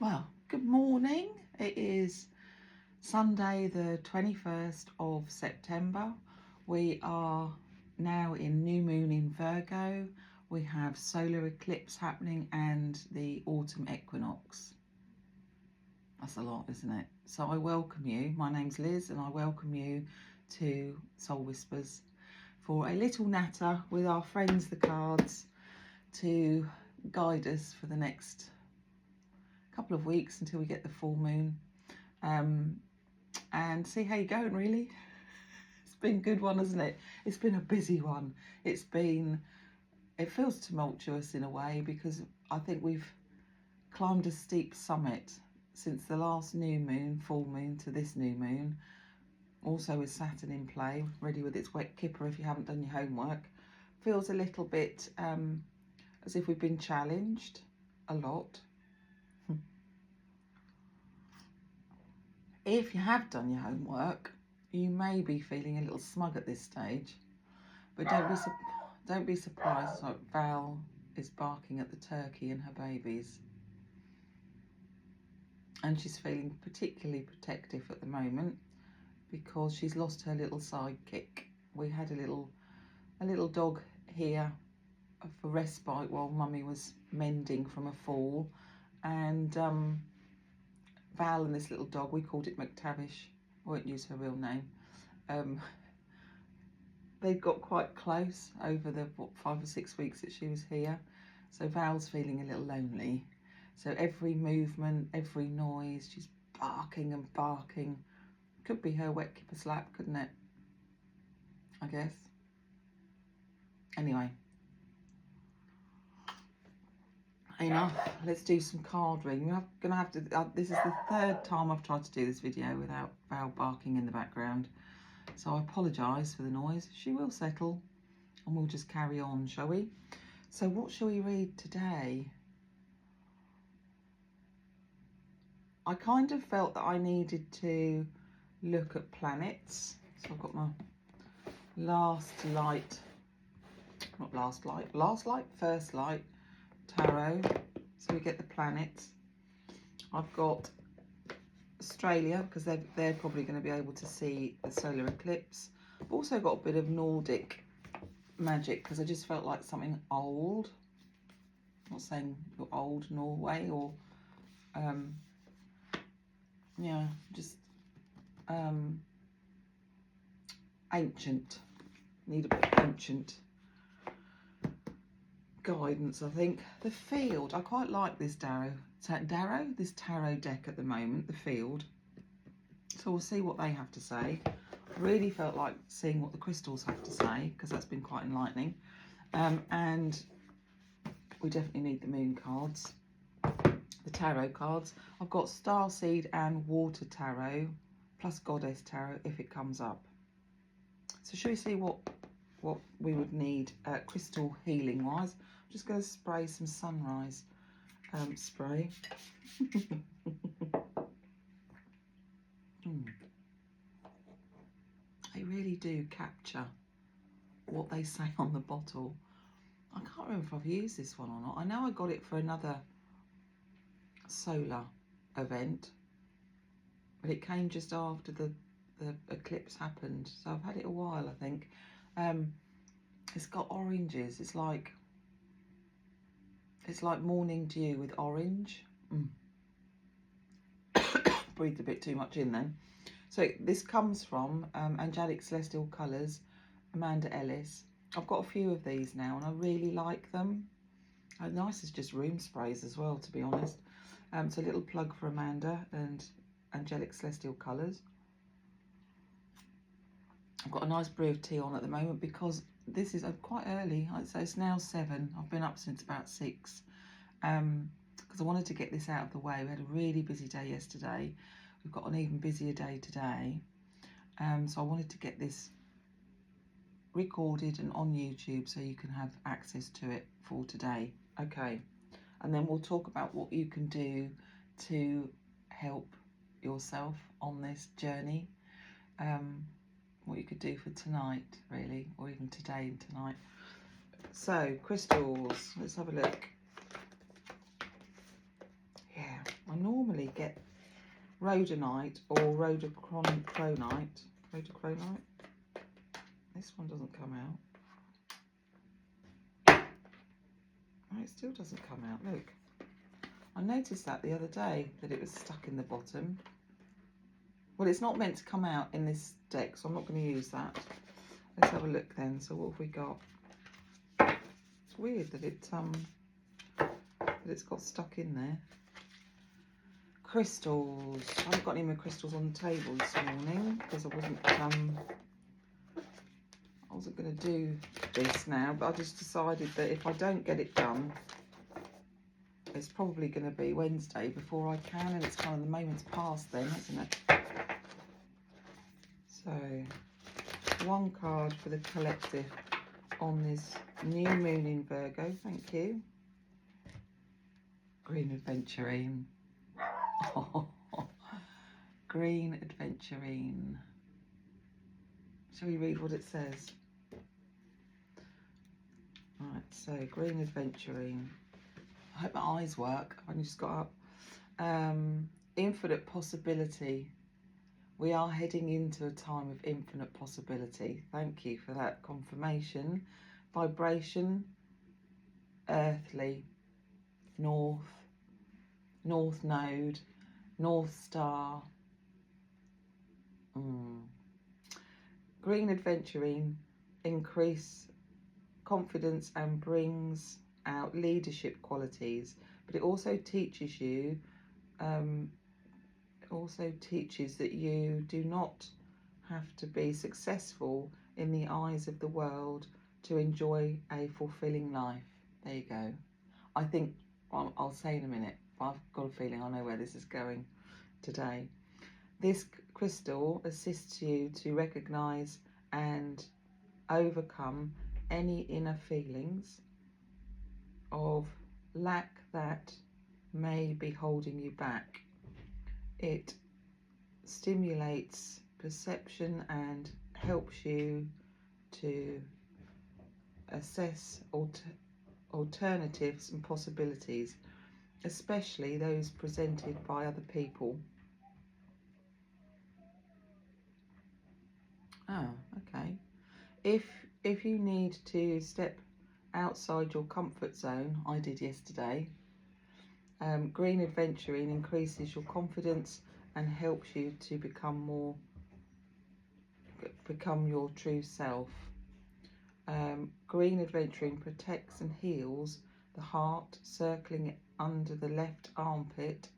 Well, good morning. It is Sunday the 21st of September. We are now in new moon in Virgo. We have solar eclipse happening and the autumn equinox. That's a lot, isn't it? So I welcome you. My name's Liz and I welcome you to Soul Whispers for a little natter with our friends the cards to guide us for the next couple of weeks until we get the full moon, and see how you're going. Really, it's been a good one, hasn't it? It's been a busy one. It feels tumultuous in a way because I think we've climbed a steep summit since the last new moon, full moon, to this new moon, also with Saturn in play, ready with its wet kipper if you haven't done your homework. Feels a little bit as if we've been challenged a lot. If you have done your homework, you may be feeling a little smug at this stage, but don't be surprised. Like Val is barking at the turkey and her babies, and she's feeling particularly protective at the moment because she's lost her little sidekick. We had a little dog here for respite while Mummy was mending from a fall, and Val and this little dog, we called it McTavish, I won't use her real name, they got quite close over the 5 or 6 weeks that she was here. So Val's feeling a little lonely. So every movement, every noise, she's barking and barking. Could be her wet kipper slap, couldn't it? I guess. Anyway. Enough, let's do some card reading. We're gonna have to, this is the third time I've tried to do this video without Val barking in the background. So I apologise for the noise. She will settle and we'll just carry on, shall we? So what shall we read today? I kind of felt that I needed to look at planets. So I've got my first light tarot, so we get the planets. I've got Australia because they're probably going to be able to see the solar eclipse. I've also got a bit of Nordic magic because I just felt like something old. I'm not saying you're old Norway or yeah, just ancient. Need a bit of ancient guidance, I think. The field, I quite like this tarot deck at the moment, the field. So we'll see what they have to say. Really felt like seeing what the crystals have to say because that's been quite enlightening. And we definitely need the moon cards, the tarot cards. I've got Starseed and Water Tarot plus Goddess Tarot if it comes up. So should we see what we would need crystal healing wise? I'm just going to spray some sunrise spray. They really do capture what they say on the bottle. I can't remember if I've used this one or not. I know I got it for another solar event, but it came just after the eclipse happened, so I've had it a while, I think. It's got oranges. It's like morning dew with orange. Breathed a bit too much in then. So this comes from Angelic Celestial Colours, Amanda Ellis. I've got a few of these now and I really like them. Nice as just room sprays as well, to be honest. So a little plug for Amanda and Angelic Celestial Colours. I've got a nice brew of tea on at the moment because this is quite early. I'd say it's now 7. I've been up since about 6 because I wanted to get this out of the way. We had a really busy day yesterday. We've got an even busier day today. So I wanted to get this recorded and on YouTube so you can have access to it for today. Okay, and then we'll talk about what you can do to help yourself on this journey. What you could do for tonight, really, or even today and tonight. So, crystals, let's have a look. Yeah, I rhodonite or rhodocronite. Rhodocronite. This one doesn't come out. Oh, it still doesn't come out. Look, I noticed that the other day, that it was stuck in the bottom. Well, it's not meant to come out in this deck, so I'm not going to use that. Let's have a look then. So what have we got? It's weird that it's got stuck in there. Crystals. I haven't got any more crystals on the table this morning because I wasn't going to do this now, but I just decided that if I don't get it done, it's probably going to be Wednesday before I can, and it's kind of the moment's past then, isn't it? So, one card for the collective on this new moon in Virgo. Thank you. Green Adventurine. Oh, Green Adventurine. Shall we read what it says? Right, so Green Adventurine. I hope my eyes work. I've only just got up. Infinite possibility. We are heading into a time of infinite possibility. Thank you for that confirmation. Vibration, earthly, north node, north star. Green Adventurine, increase confidence and brings out leadership qualities, but it also teaches you that you do not have to be successful in the eyes of the world to enjoy a fulfilling life. There you go. I think, I'll say in a minute, but I've got a feeling I know where this is going today. This crystal assists you to recognize and overcome any inner feelings of lack that may be holding you back. It stimulates perception and helps you to assess alternatives and possibilities, especially those presented by other people. Oh, okay. If you need to step outside your comfort zone, I did yesterday, Green Adventurine increases your confidence and helps you to become your true self. Green Adventurine protects and heals the heart, circling it under the left armpit,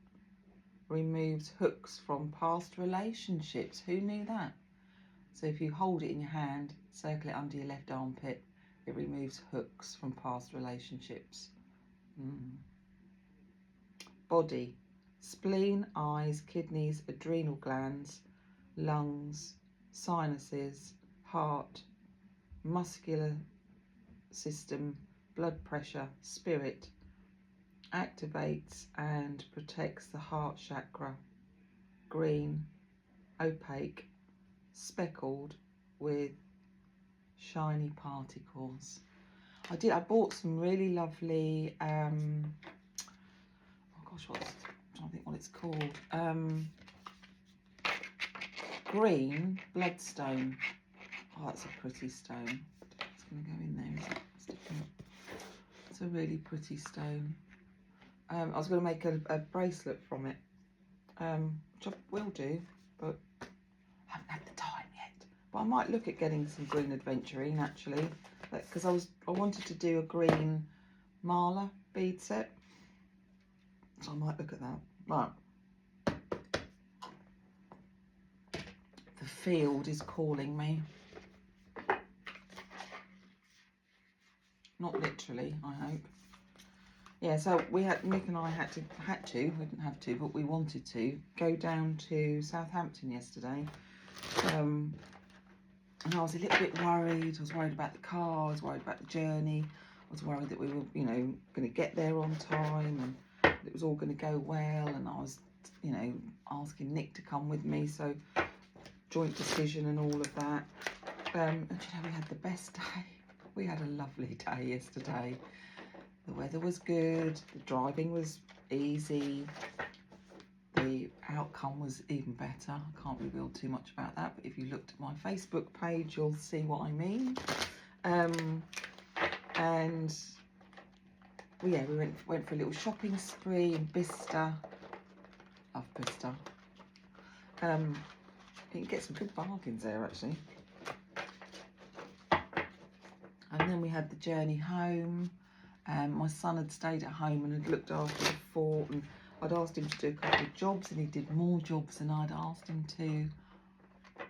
removes hooks from past relationships. Who knew that? So if you hold it in your hand, circle it under your left armpit, it removes hooks from past relationships. Body, spleen, eyes, kidneys, adrenal glands, lungs, sinuses, heart, muscular system, blood pressure, spirit. Activates and protects the heart chakra. Green, opaque, speckled with shiny particles. I bought some really lovely I'm trying to think what it's called. Green bloodstone. Oh, that's a pretty stone. It's going to go in there, is it? It's a really pretty stone. I was going to make a bracelet from it, which I will do, but I haven't had the time yet. But I might look at getting some Green Adventurine actually, because I wanted to do a green mala bead set, so I might look at that. Right. The field is calling me. Not literally, I hope. Yeah, so Nick and I had to, we didn't have to, but we wanted to go down to Southampton yesterday. And I was a little bit worried. I was worried about the car, I was worried about the journey. I was worried that we were, going to get there on time and it was all going to go well. And I was, asking Nick to come with me. So joint decision and all of that. And we had the best day. We had a lovely day yesterday. The weather was good, the driving was easy, outcome was even better. I can't reveal too much about that, but if you looked at my Facebook page, you'll see what I mean. And well, yeah, we went for a little shopping spree in Bicester. Love Bicester. You can get some good bargains there, actually. And then we had the journey home. My son had stayed at home and had looked after the fort, and I'd asked him to do a couple of jobs, and he did more jobs than I'd asked him to. I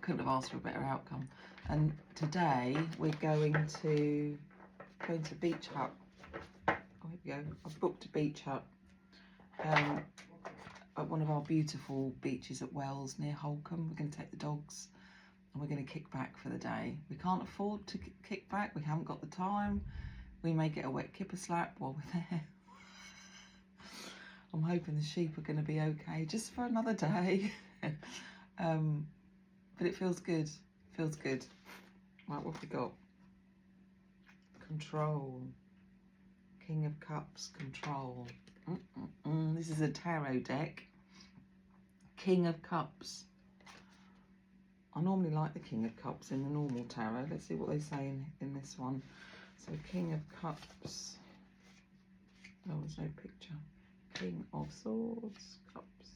couldn't have asked for a better outcome. And today we're going to Beach Hut. Oh, here we go. I've booked a beach hut at one of our beautiful beaches at Wells near Holcombe. We're going to take the dogs and we're going to kick back for the day. We can't afford to kick back. We haven't got the time. We may get a wet kipper slap while we're there. I'm hoping the sheep are going to be okay just for another day. But it feels good. Feels good. Right, what have we got? Control. King of Cups, control. This is a tarot deck. King of Cups. I normally like the King of Cups in the normal tarot. Let's see what they say in this one. So King of Cups. Oh, there's no picture. King of Swords, Cups,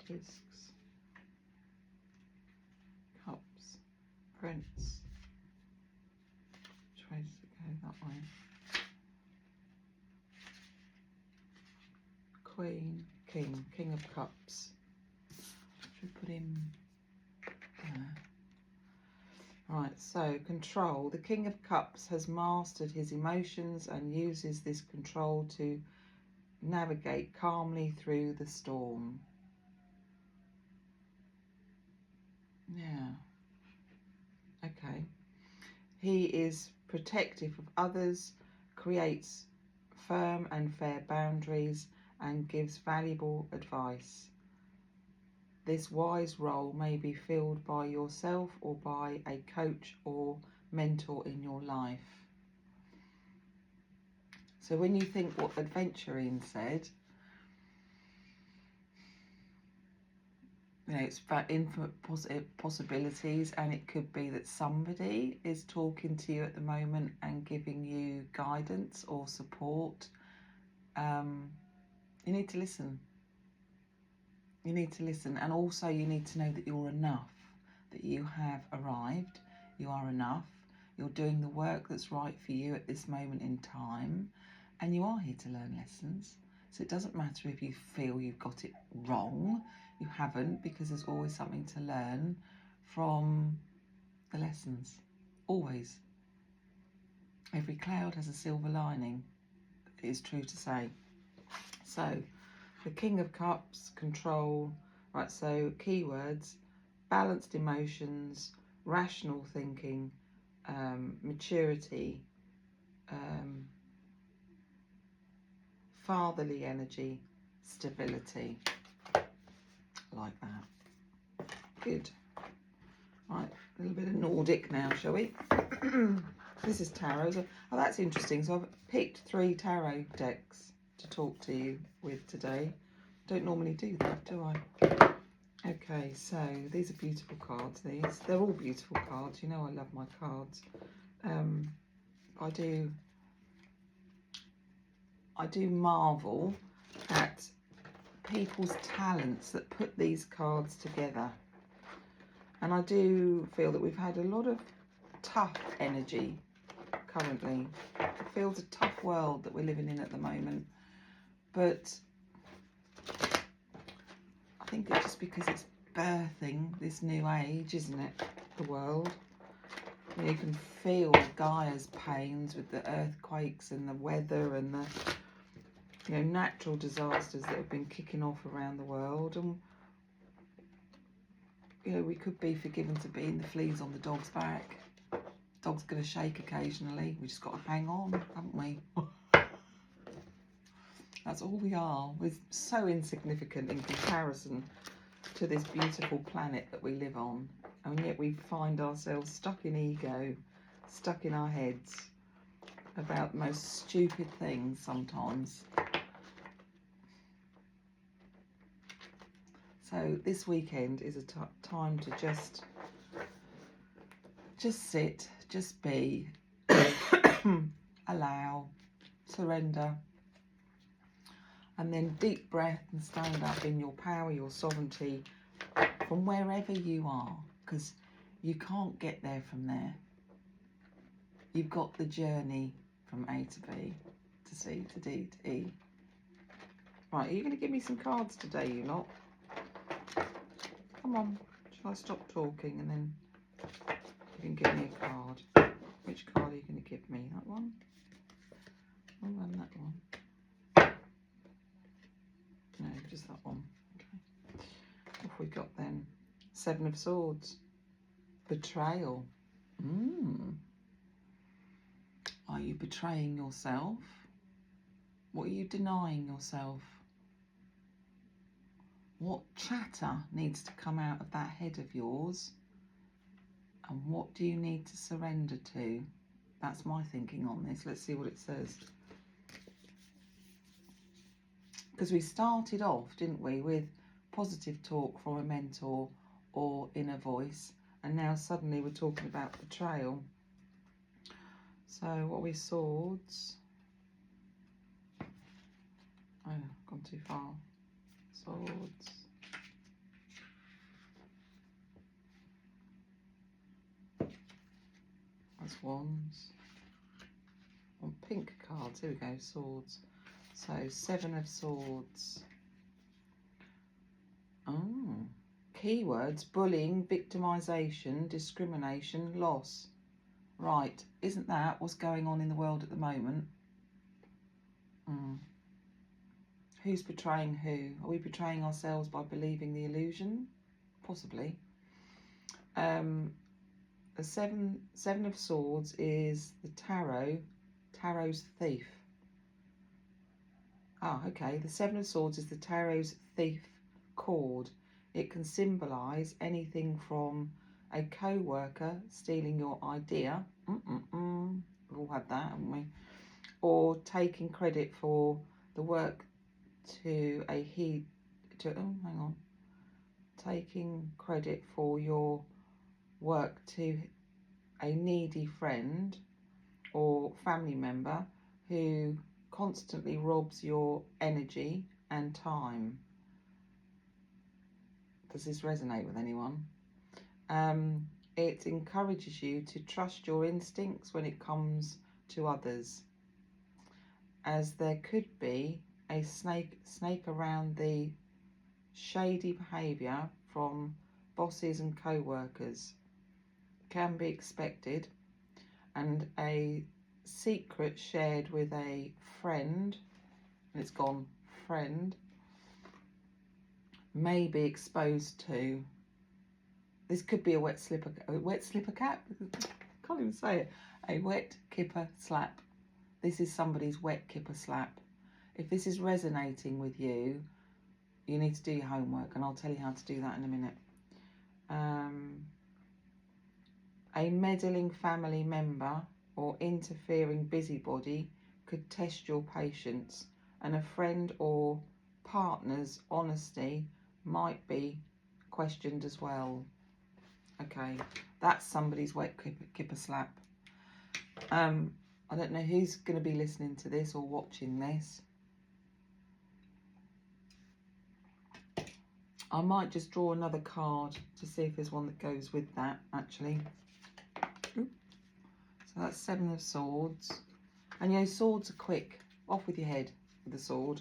Discs, Cups, Prince. Which way does it go? That way. Queen, King, King of Cups. Should we put him there? Right, so control. The King of Cups has mastered his emotions and uses this control to navigate calmly through the storm. Yeah. Okay. He is protective of others, creates firm and fair boundaries, and gives valuable advice. This wise role may be filled by yourself or by a coach or mentor in your life. So when you think what Adventurine said, you know, it's about infinite possibilities, and it could be that somebody is talking to you at the moment and giving you guidance or support. You need to listen. You need to listen, and also you need to know that you're enough, that you have arrived, you are enough, you're doing the work that's right for you at this moment in time, and you are here to learn lessons. So it doesn't matter if you feel you've got it wrong, you haven't, because there's always something to learn from the lessons, always. Every cloud has a silver lining, it is true to say. So, the King of Cups, control, right, so keywords, balanced emotions, rational thinking, maturity, fatherly energy, stability, like that. Good. Right, a little bit of Nordic now, shall we? This is tarot. So, oh, that's interesting. So I've picked 3 tarot decks to talk to you with today. Don't normally do that, do I? Okay, so these are beautiful cards. They're all beautiful cards. You know I love my cards. I do marvel at people's talents that put these cards together. And I do feel that we've had a lot of tough energy currently. It feels a tough world that we're living in at the moment. But I think it's just because it's birthing this new age, isn't it? The world. You can feel Gaia's pains with the earthquakes and the weather and the, you know, natural disasters that have been kicking off around the world. And, you know, we could be forgiven to being the fleas on the dog's back. Dog's going to shake occasionally. We just got to hang on, haven't we? That's all we are. We're so insignificant in comparison to this beautiful planet that we live on. And yet we find ourselves stuck in ego, stuck in our heads about the most stupid things sometimes. So this weekend is a time to just sit, just be, allow, surrender, and then deep breath and stand up in your power, your sovereignty, from wherever you are, because you can't get there from there. You've got the journey from A to B, to C, to D, to E. Right, are you going to give me some cards today, you lot? Come on, shall I stop talking and then you can give me a card? Which card are you going to give me? That one? Oh, and that one. No, just that one. Okay. What have we got then? Seven of Swords. Betrayal. Are you betraying yourself? What are you denying yourself? What chatter needs to come out of that head of yours? And what do you need to surrender to? That's my thinking on this. Let's see what it says. Because we started off, didn't we, with positive talk from a mentor or inner voice. And now suddenly we're talking about betrayal. So what are we? Swords. Oh, gone too far. Swords. That's Wands. On pink cards, here we go, Swords. So Seven of Swords. Oh, keywords: bullying, victimisation, discrimination, loss. Right, isn't that what's going on in the world at the moment? Who's betraying who? Are we betraying ourselves by believing the illusion? Possibly. The seven of Swords is the Tarot's thief. Ah, okay. The Seven of Swords is the Tarot's thief cord. It can symbolise anything from a co-worker stealing your idea. We've all had that, haven't we? Or taking credit for the work taking credit for your work to a needy friend or family member who constantly robs your energy and time. Does this resonate with anyone? It encourages you to trust your instincts when it comes to others, as there could be a snake around the shady behaviour from bosses and co-workers. Can be expected, and a secret shared with a friend, and it's gone friend, may be exposed to. This could be a wet slipper cap. Can't even say it. A wet kipper slap. This is somebody's wet kipper slap. If this is resonating with you, you need to do your homework, and I'll tell you how to do that in a minute. A meddling family member or interfering busybody could test your patience, and a friend or partner's honesty might be questioned as well. Okay, that's somebody's wet kipper slap. I don't know who's going to be listening to this or watching this. I might just draw another card to see if there's one that goes with that, actually. So that's Seven of Swords. And you know, swords are quick. Off with your head with the sword.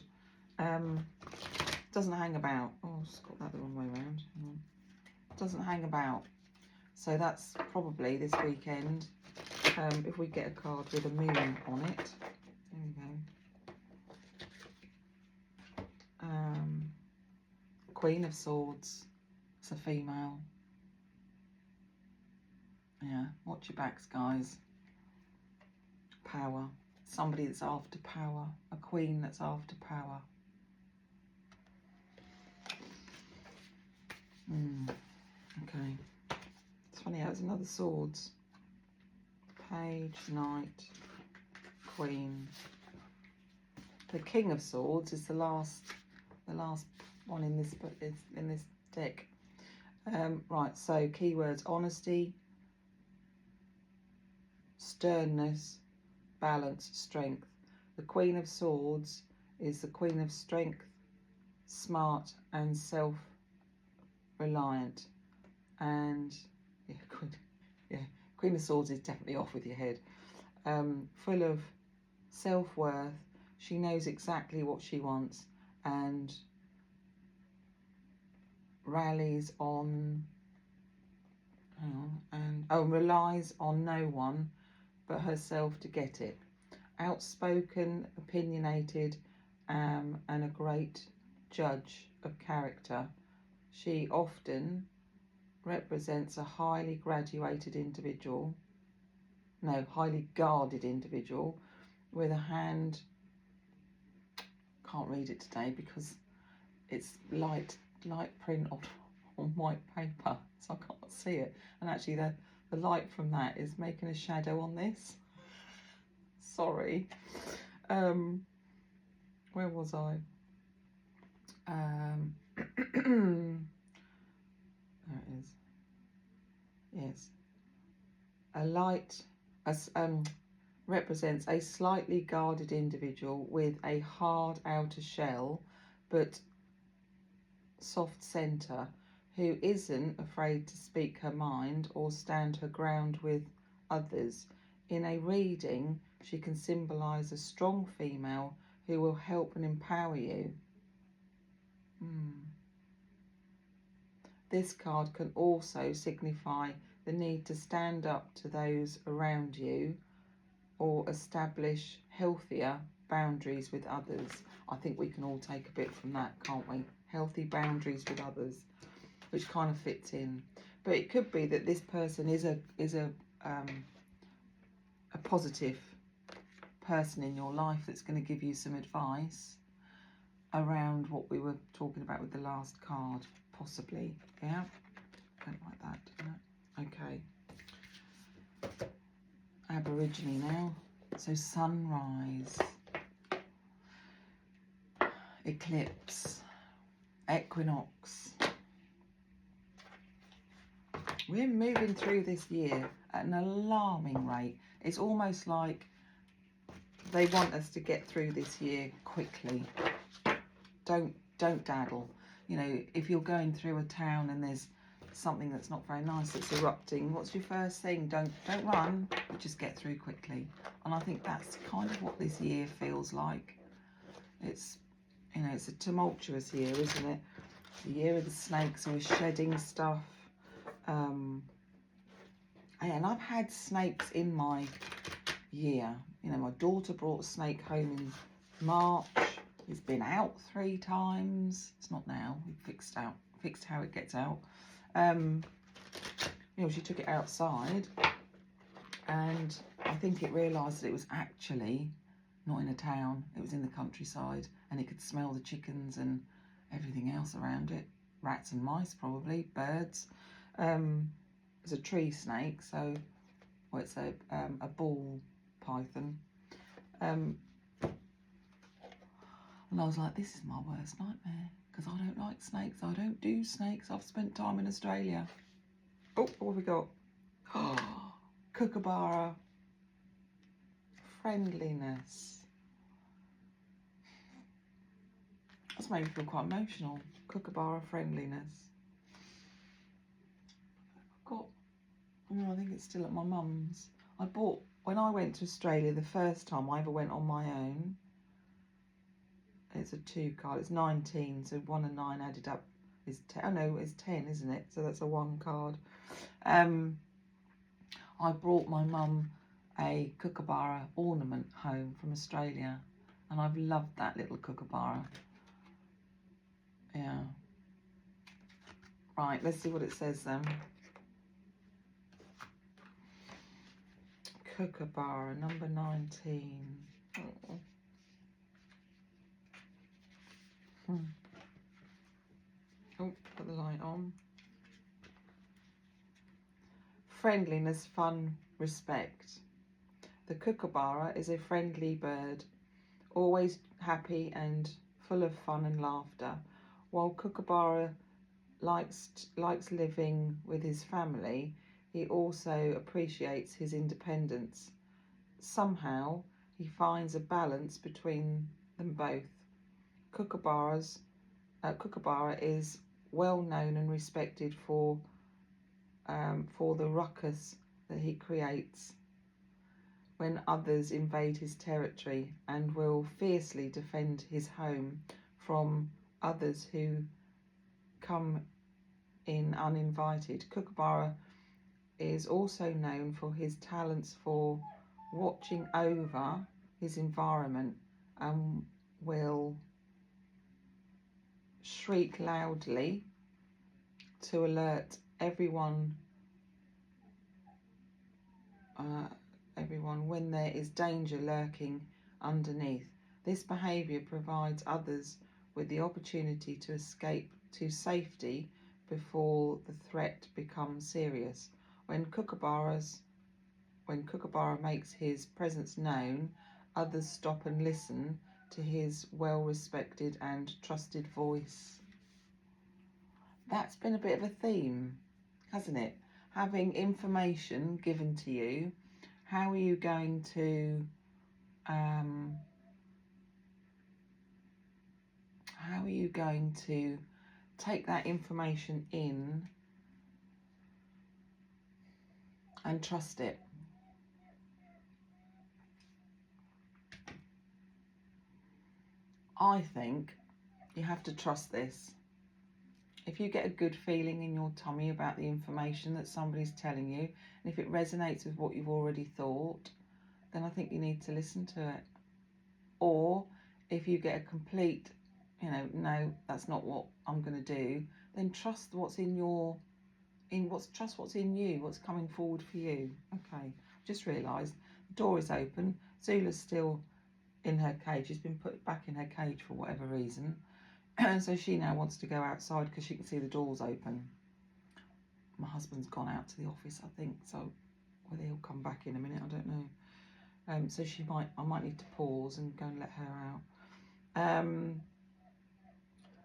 Doesn't hang about. Oh, I've just got that the wrong way around. Doesn't hang about. So that's probably this weekend. If we get a card with a moon on it. There we go. Queen of Swords. It's a female. Yeah, watch your backs, guys. Power. Somebody that's after power. A queen that's after power. Okay. It's funny how it's another Swords. Page, Knight, Queen. The King of Swords is the last one in this deck. Right, so keywords: honesty, sternness, balance, strength. The Queen of Swords is the Queen of Strength, smart and self-reliant. And Queen of Swords is definitely off with your head. Full of self-worth. She knows exactly what she wants and rallies on, relies on no one but herself to get it. Outspoken, opinionated, and a great judge of character. She often represents a highly guarded individual with a hand, can't read it today because it's light print on white paper, so I can't see it. And actually the light from that is making a shadow on this. Sorry. Where was I? There it is. Yes. A light represents a slightly guarded individual with a hard outer shell but soft centre, who isn't afraid to speak her mind or stand her ground with others. In a reading, she can symbolise a strong female who will help and empower you. This card can also signify the need to stand up to those around you or establish healthier boundaries with others. I think we can all take a bit from that, can't we? Healthy boundaries with others, which kind of fits in. But it could be that this person is a positive person in your life that's going to give you some advice around what we were talking about with the last card, possibly. Yeah, don't like that, do I? Okay. Aborigine now. So sunrise, eclipse, equinox. We're moving through this year at an alarming rate. It's almost like they want us to get through this year quickly. Don't daddle. You know, if you're going through a town and there's something that's not very nice that's erupting, what's your first thing? Don't run, but just get through quickly. And I think that's kind of what this year feels like. It's, you know, it's a tumultuous year, isn't it? The year of the snakes, so we're shedding stuff. And I've had snakes in my year. You know, my daughter brought a snake home in March. It's been out 3 times. It's not now. We fixed how it gets out. You know, she took it outside, and I think it realised that it was actually not in a town. It was in the countryside, and it could smell the chickens and everything else around it. Rats and mice, probably, birds. It's a tree snake, so it's a ball python. And I was like, this is my worst nightmare, because I don't like snakes. I don't do snakes. I've spent time in Australia. Oh, what have we got? Oh, kookaburra. Friendliness. That's made me feel quite emotional. Kookaburra, friendliness. I think it's still at my mum's. I bought, when I went to Australia the first time I ever went on my own, it's a 2 card, it's 19, so 1 and 9 added up is 10. Oh no, it's 10, isn't it? So that's a 1 card. I brought my mum a kookaburra ornament home from Australia, and I've loved that little kookaburra. Yeah. Right, let's see what it says then. Kookaburra, number 19. Oh. Oh, put the light on. Friendliness, fun, respect. The kookaburra is a friendly bird, always happy and full of fun and laughter. While kookaburra likes living with his family, he also appreciates his independence. Somehow he finds a balance between them both. Kookaburra is well known and respected for the ruckus that he creates when others invade his territory, and will fiercely defend his home from others who come in uninvited. Kookaburra is also known for his talents for watching over his environment, and will shriek loudly to alert everyone when there is danger lurking underneath. This behaviour provides others with the opportunity to escape to safety before the threat becomes serious. When Kookaburra makes his presence known, others stop and listen to his well-respected and trusted voice. That's been a bit of a theme, hasn't it? Having information given to you, how are you going to take that information in and trust it? I think you have to trust this. If you get a good feeling in your tummy about the information that somebody's telling you, and if it resonates with what you've already thought, then I think you need to listen to it. Or if you get a complete, no, that's not what I'm going to do, then trust what's in you, what's coming forward for you. Okay, just realised the door is open. Zula's still in her cage. She's been put back in her cage for whatever reason. So she now wants to go outside because she can see the door's open. My husband's gone out to the office, I think, so whether he'll come back in a minute, I don't know. So I might need to pause and go and let her out.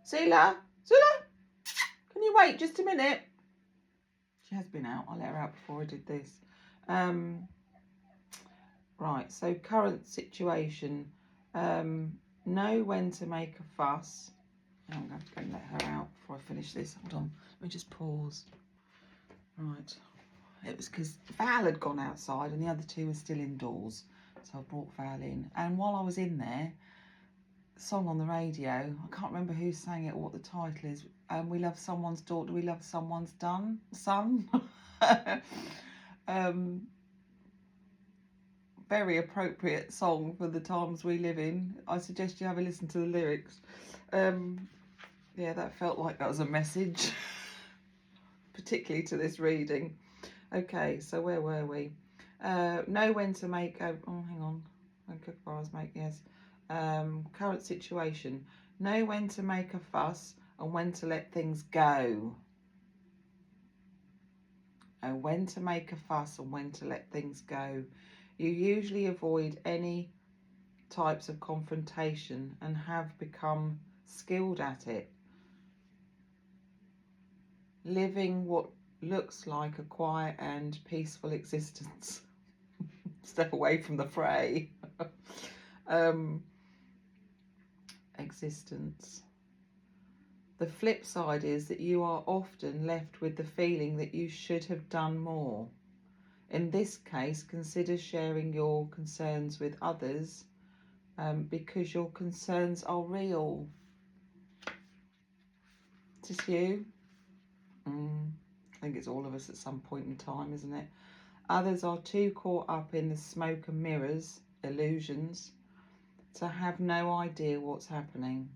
Zula, can you wait just a minute? She has been out. I let her out before I did this. Right, so current situation. Know when to make a fuss. I'm going to go and let her out before I finish this. Hold on, let me just pause. Right, it was because Val had gone outside and the other two were still indoors. So I brought Val in. And while I was in there, song on the radio, I can't remember who sang it or what the title is. We love someone's daughter, we love someone's son. Very appropriate song for the times we live in. I suggest you have a listen to the lyrics. Yeah, that felt like that was a message, particularly to this reading. Okay, so where were we? Know when to make hang on. When kookaburras make, yes. Current situation. Know when to make a fuss and when to let things go. And when to make a fuss and when to let things go. You usually avoid any types of confrontation and have become skilled at it. Living what looks like a quiet and peaceful existence. Step away from the fray. Existence. The flip side is that you are often left with the feeling that you should have done more. In this case, consider sharing your concerns with others because your concerns are real. Is this you? I think it's all of us at some point in time, isn't it? Others are too caught up in the smoke and mirrors, illusions, to have no idea what's happening.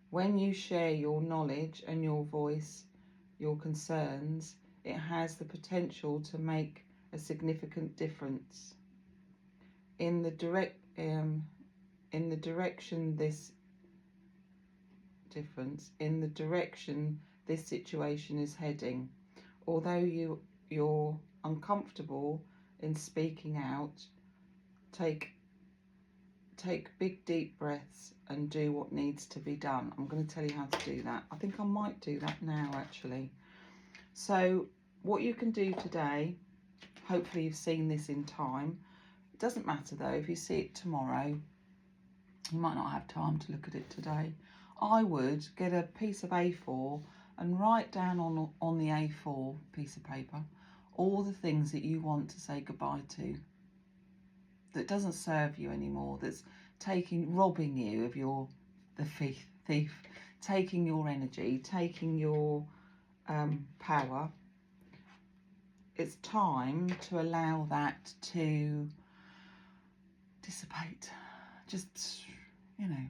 When you share your knowledge and your voice, your concerns, it has the potential to make a significant difference in the direction this situation is heading. Although you're uncomfortable in speaking out, take take big deep breaths and do what needs to be done. I'm going to tell you how to do that. I think I might do that now actually. So what you can do today, hopefully you've seen this in time. It doesn't matter though, if you see it tomorrow, you might not have time to look at it today. I would get a piece of A4 and write down on the A4 piece of paper all the things that you want to say goodbye to, that doesn't serve you anymore, that's robbing you of the thief, taking your energy, taking your power. It's time to allow that to dissipate. Just, you know,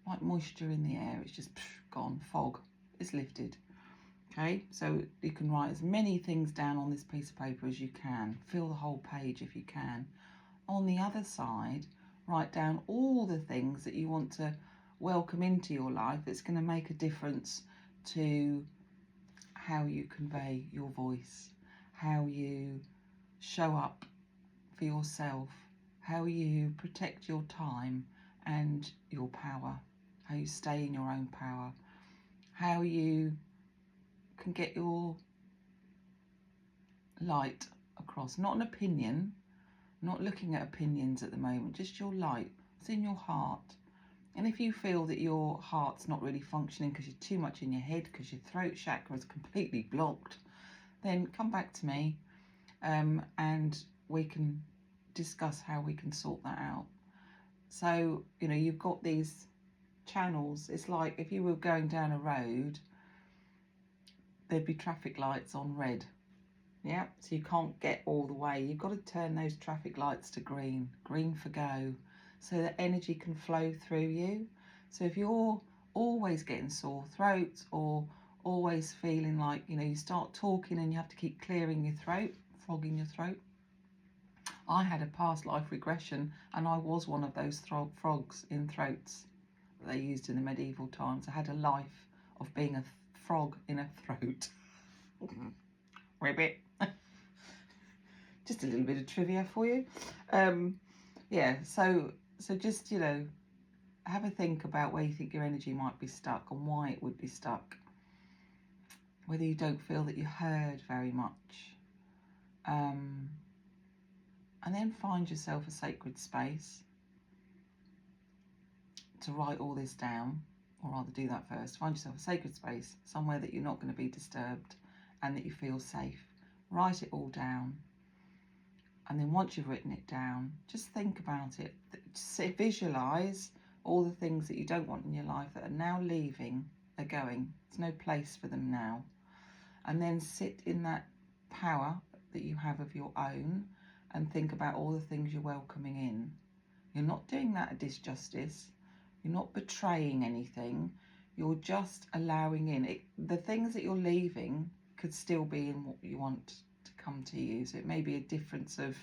like moisture in the air, it's just gone, fog, it's lifted. Okay, so you can write as many things down on this piece of paper as you can. Fill the whole page if you can. On the other side, write down all the things that you want to welcome into your life that's going to make a difference to how you convey your voice, how you show up for yourself, how you protect your time and your power, how you stay in your own power, how you can get your light across. Not an opinion, not looking at opinions at the moment, just your light. It's in your heart. And if you feel that your heart's not really functioning because you're too much in your head, because your throat chakra is completely blocked, then come back to me and we can discuss how we can sort that out. So, you know, you've got these channels. It's like if you were going down a road, there'd be traffic lights on red. Yeah, so you can't get all the way. You've got to turn those traffic lights to green, green for go, so that energy can flow through you. So if you're always getting sore throats or always feeling like, you know, you start talking and you have to keep clearing your throat, frogging your throat. I had a past life regression and I was one of those frogs in throats that they used in the medieval times. I had a life of being a frog in a throat. Ribbit. Just a little bit of trivia for you. Yeah, so just, you know, have a think about where you think your energy might be stuck and why it would be stuck. Whether you don't feel that you're heard very much. And then find yourself a sacred space to write all this down, or rather do that first. Find yourself a sacred space, somewhere that you're not going to be disturbed and that you feel safe. Write it all down. And then once you've written it down, just think about it. Visualise all the things that you don't want in your life that are now leaving, they're going. There's no place for them now. And then sit in that power that you have of your own and think about all the things you're welcoming in. You're not doing that a disjustice. You're not betraying anything. You're just allowing in it. The things that you're leaving could still be in what you want to come to you. So it may be a difference of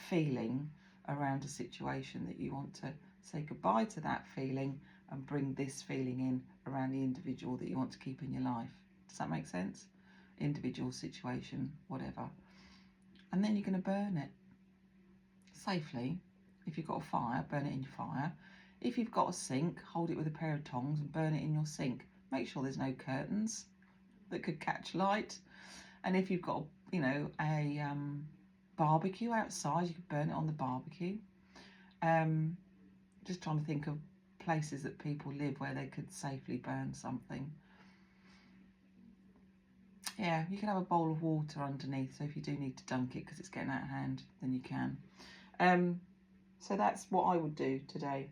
feeling around a situation that you want to say goodbye to that feeling and bring this feeling in around the individual that you want to keep in your life. Does that make sense? Individual, situation, whatever. And then you're going to burn it safely. If you've got a fire, burn it in your fire. If you've got a sink, hold it with a pair of tongs and burn it in your sink. Make sure there's no curtains that could catch light. And if you've got, you know, a barbecue outside, you could burn it on the barbecue. Just trying to think of places that people live where they could safely burn something. Yeah, you can have a bowl of water underneath, so if you do need to dunk it because it's getting out of hand, then you can. So that's what I would do today.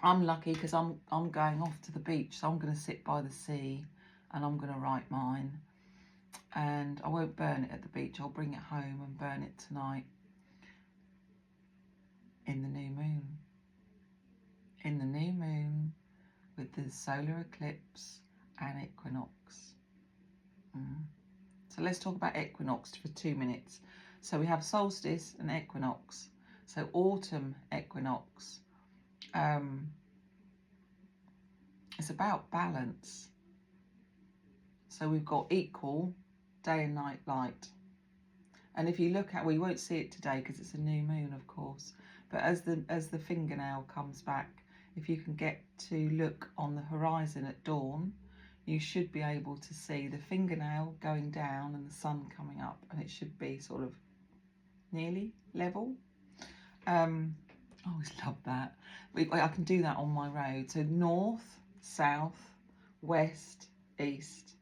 I'm lucky because I'm going off to the beach, so I'm going to sit by the sea and I'm going to write mine. And I won't burn it at the beach, I'll bring it home and burn it tonight in the new moon. In the new moon with the solar eclipse and equinox. So let's talk about equinox for 2 minutes. So we have solstice and equinox. So autumn equinox. It's about balance. So we've got equal day and night light. And if you look at, well, you won't see it today because it's a new moon, of course. But as the fingernail comes back, if you can get to look on the horizon at dawn, you should be able to see the fingernail going down and the sun coming up, and it should be sort of nearly level. I always love that. I can do that on my road. So north, south, west, east.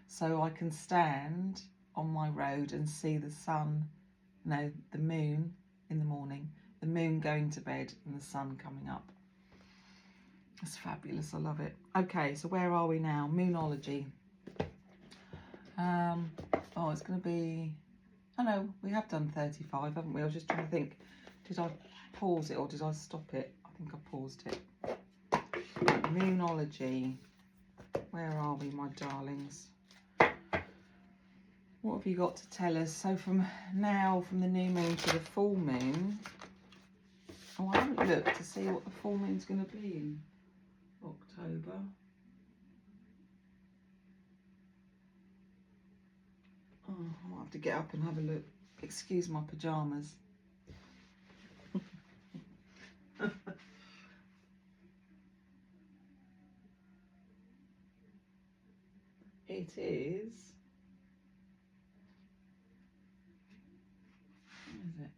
So I can stand on my road and see the sun, no, the moon in the morning, the moon going to bed and the sun coming up. That's fabulous. I love it. Okay, so where are we now? Moonology. Oh, it's going to be... I know, we have done 35, haven't we? I was just trying to think, did I pause it or did I stop it? I think I paused it. Right, Moonology. Where are we, my darlings? What have you got to tell us? So from now, from the new moon to the full moon... Oh, I haven't looked to see what the full moon's going to be in October. Oh, I might have to get up and have a look. Excuse my pyjamas. It is... Where is it?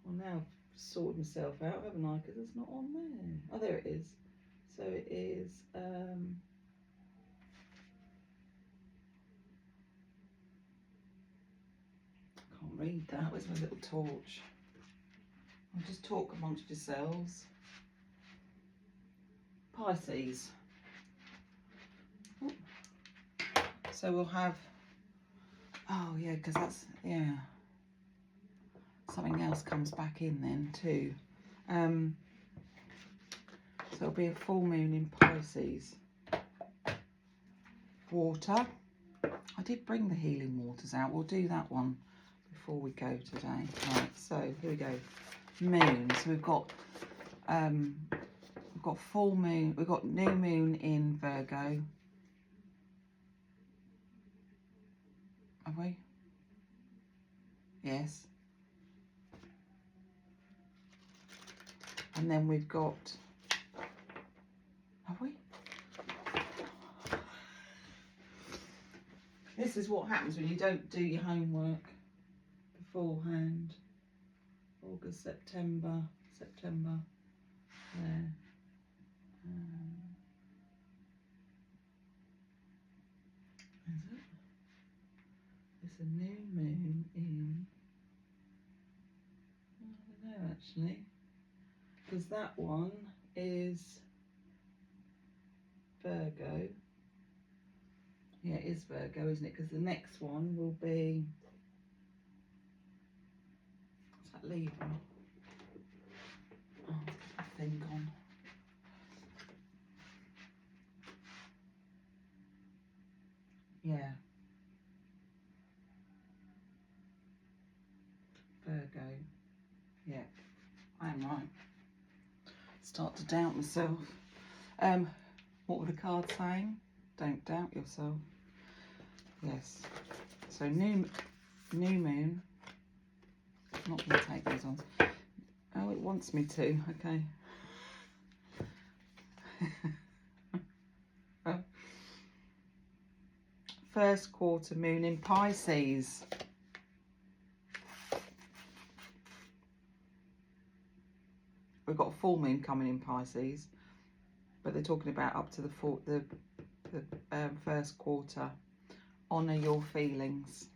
Well, now I've sorted myself out, haven't I? Because it's not on there. Oh, there it is. So it is... I can't read that. Where's my little torch? I'll just talk amongst yourselves. Pisces. Ooh. So we'll have... Oh, yeah, because that's... Yeah. Something else comes back in then too. So it'll be a full moon in Pisces. Water. I did bring the healing waters out. We'll do that one before we go today. Right, so here we go. Moon. So we've got full moon. We've got new moon in Virgo. Have we? Yes. And then we've got... Have we? This is what happens when you don't do your homework beforehand. August, September, there. Is it? It's a new moon in... I don't know actually. Because that one is Virgo. Yeah, it is Virgo, isn't it? Because the next one will be... What's that, Libra? Oh, I think on. Yeah. Virgo. Yeah, I am right. Start to doubt myself. What were the cards saying? Don't doubt yourself. Yes. So new moon. I'm not going to take these on. Oh, it wants me to. Okay. First quarter moon in Pisces. We've got a full moon coming in Pisces, but they're talking about up to the first quarter. Honour your feelings.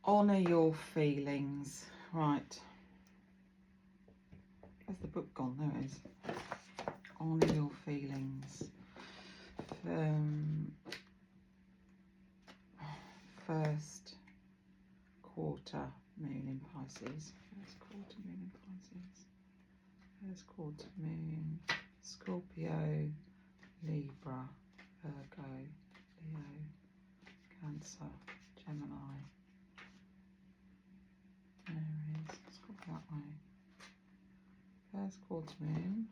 Honour your feelings. Right. Where's the book gone? There it is. Honour your feelings. First quarter moon in Pisces. First quarter moon in Pisces. First quarter moon. Scorpio, Libra, Virgo, Leo, Cancer, Gemini, Aries. Let's go that way. First quarter moon.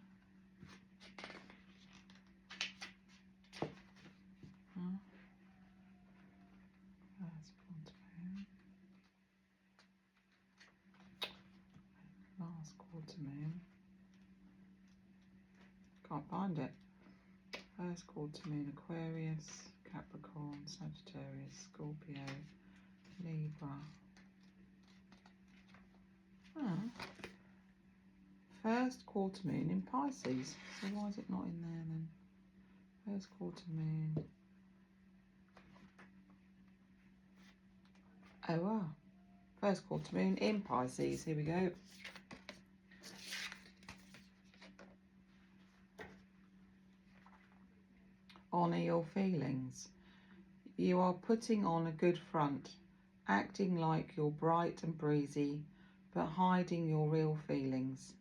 can't find it. First quarter moon, Aquarius, Capricorn, Sagittarius, Scorpio, Libra. First quarter moon in Pisces. So why is it not in there then? First quarter moon. Oh wow. First quarter moon in Pisces. Here we go. Honour your feelings. You are putting on a good front, acting like you're bright and breezy, but hiding your real feelings.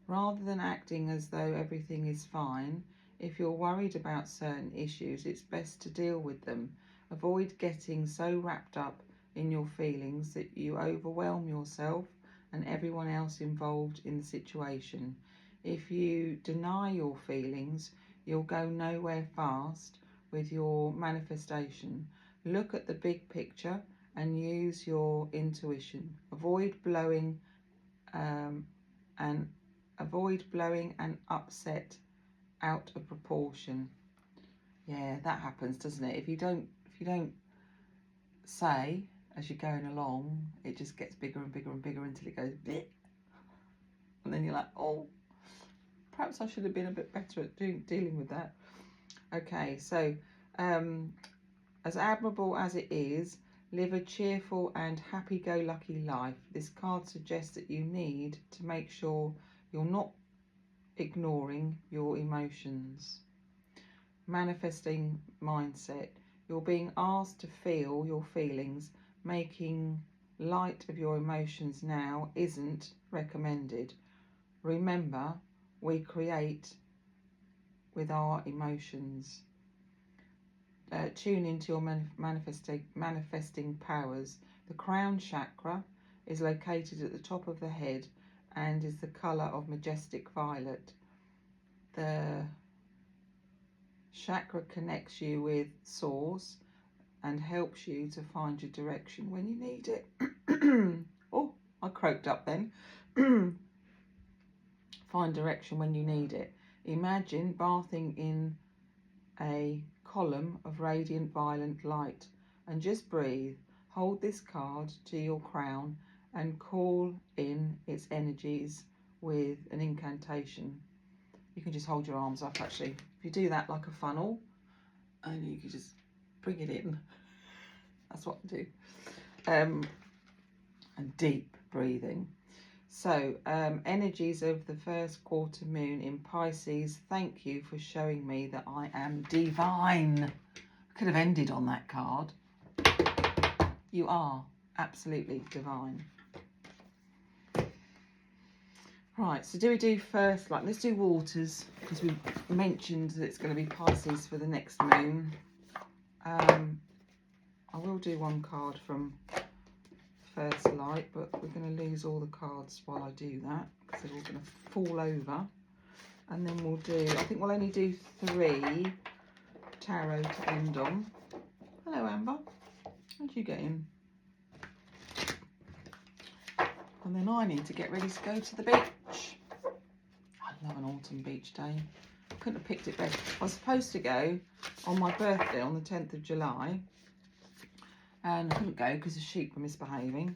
Rather than acting as though everything is fine, if you're worried about certain issues, it's best to deal with them. Avoid getting so wrapped up in your feelings that you overwhelm yourself and everyone else involved in the situation. If you deny your feelings, you'll go nowhere fast with your manifestation. Look at the big picture and use your intuition. Avoid blowing and upset out of proportion. Yeah, that happens, doesn't it? If you don't say as you're going along, it just gets bigger and bigger and bigger until it goes bleh. And then you're like, oh, perhaps I should have been a bit better at dealing with that. Okay, so as admirable as it is, live a cheerful and happy-go-lucky life. This card suggests that you need to make sure you're not ignoring your emotions. Manifesting mindset. You're being asked to feel your feelings. Making light of your emotions now isn't recommended. Remember, we create with our emotions. Tune into your manifesting powers. The crown chakra is located at the top of the head and is the colour of majestic violet. The chakra connects you with source and helps you to find your direction when you need it. Oh, I croaked up then. Find direction when you need it. Imagine bathing in a column of radiant violet light and just breathe. Hold this card to your crown and call in its energies with an incantation. You can just hold your arms up actually. If you do that like a funnel, and you can just bring it in. That's what I do. And deep breathing. So, energies of the first quarter moon in Pisces. Thank you for showing me that I am divine. I could have ended on that card. You are absolutely divine. Right, so do we do first, like, let's do waters, because we mentioned that it's going to be Pisces for the next moon. I will do one card from first light, but we're going to lose all the cards while I do that, because they're all going to fall over. And then we'll do, I think we'll only do 3 tarot to end on. Hello, Amber. How'd you get in? And then I need to get ready to go to the beach. I love an autumn beach day. Couldn't have picked it better. I was supposed to go on my birthday on the 10th of July. And I couldn't go because the sheep were misbehaving.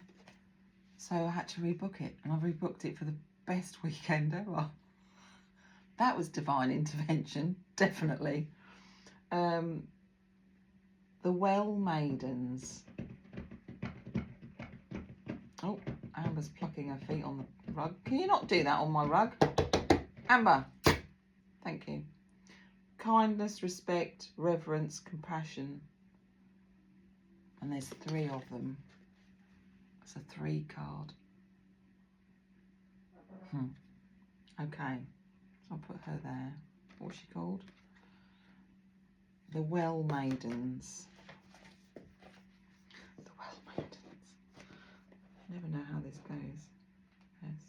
So I had to rebook it. And I rebooked it for the best weekend ever. That was divine intervention, definitely. The Well Maidens. Oh, Amber's plucking her feet on the rug. Can you not do that on my rug? Amber, thank you. Kindness, respect, reverence, compassion. And there's 3 of them. It's a 3 card. Okay, so I'll put her there. What's she called? The Well Maidens. The Well Maidens. I never know how this goes. S.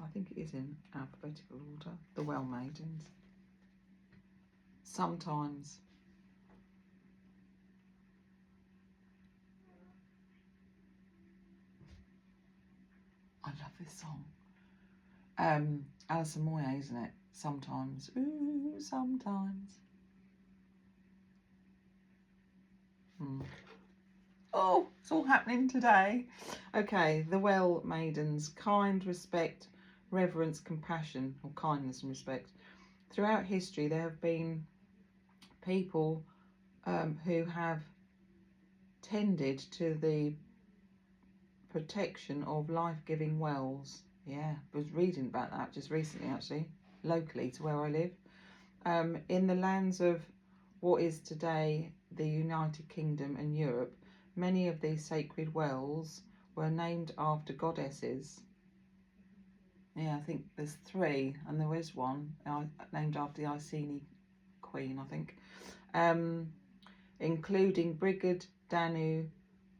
I think it is in alphabetical order. The Well Maidens. Sometimes. I love this song. Alison Moyet, isn't it? Sometimes. Ooh, sometimes. Oh, it's all happening today. Okay, the well maidens, kind, respect, reverence, compassion, or kindness and respect. Throughout history, there have been people who have tended to the protection of life-giving wells. Yeah, I was reading about that just recently, actually, locally to where I live. In the lands of what is today the United Kingdom and Europe, many of these sacred wells were named after goddesses. Yeah, I think there's 3, and there is one named after the Iceni queen, I think, including Brigid, Danu,